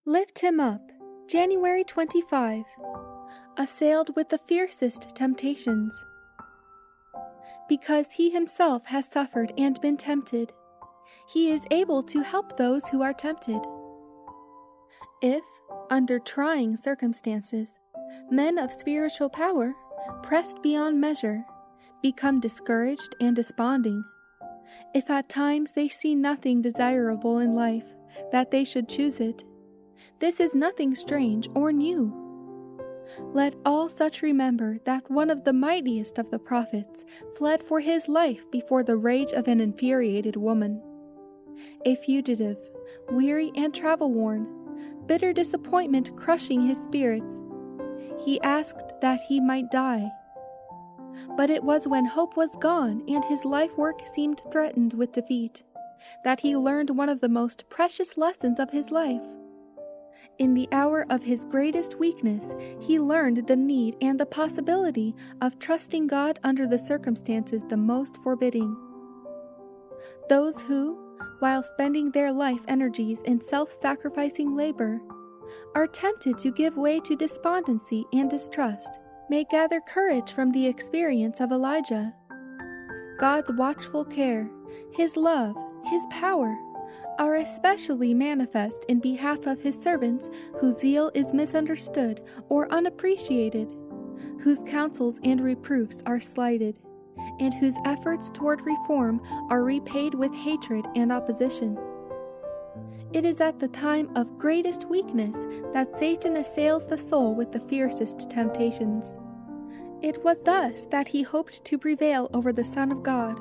Lift him up, January 25. Assailed with the fiercest temptations. Because he himself has suffered and been tempted, he is able to help those who are tempted. If, under trying circumstances, men of spiritual power, pressed beyond measure, become discouraged and desponding, if at times they see nothing desirable in life that they should choose it, this is nothing strange or new. Let all such remember that one of the mightiest of the prophets fled for his life before the rage of an infuriated woman. A fugitive, weary and travel-worn, bitter disappointment crushing his spirits, he asked that he might die. But it was when hope was gone and his life work seemed threatened with defeat that he learned one of the most precious lessons of his life. In the hour of his greatest weakness, he learned the need and the possibility of trusting God under the circumstances the most forbidding. Those who, while spending their life energies in self-sacrificing labor, are tempted to give way to despondency and distrust, may gather courage from the experience of Elijah. God's watchful care, his love, his power, are especially manifest in behalf of his servants whose zeal is misunderstood or unappreciated, whose counsels and reproofs are slighted, and whose efforts toward reform are repaid with hatred and opposition. It is at the time of greatest weakness that Satan assails the soul with the fiercest temptations. It was thus that he hoped to prevail over the Son of God,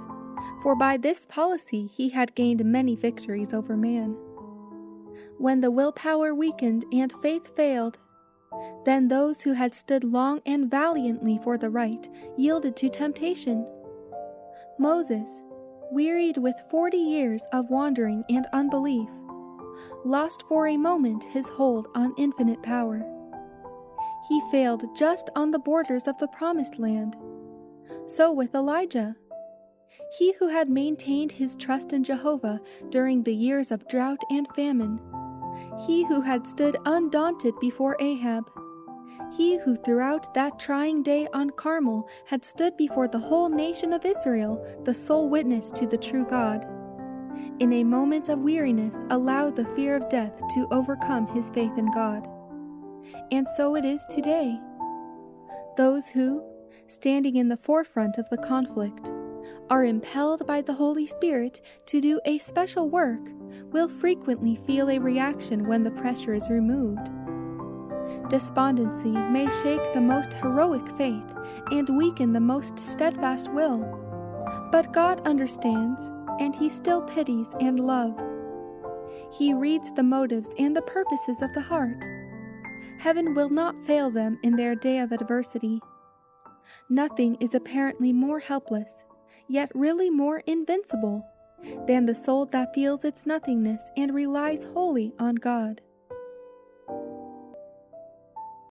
for by this policy he had gained many victories over man. When the willpower weakened and faith failed, then those who had stood long and valiantly for the right yielded to temptation. Moses, wearied with 40 years of wandering and unbelief, lost for a moment his hold on infinite power. He failed just on the borders of the promised land. So with Elijah. He who had maintained his trust in Jehovah during the years of drought and famine, he who had stood undaunted before Ahab, he who throughout that trying day on Carmel had stood before the whole nation of Israel, the sole witness to the true God, in a moment of weariness allowed the fear of death to overcome his faith in God. And so it is today. Those who, standing in the forefront of the conflict, are impelled by the Holy Spirit to do a special work will frequently feel a reaction when the pressure is removed. Despondency may shake the most heroic faith and weaken the most steadfast will, but God understands, and he still pities and loves. He reads the motives and the purposes of the heart. Heaven will not fail them in their day of adversity. Nothing is apparently more helpless, yet really more invincible, than the soul that feels its nothingness and relies wholly on God.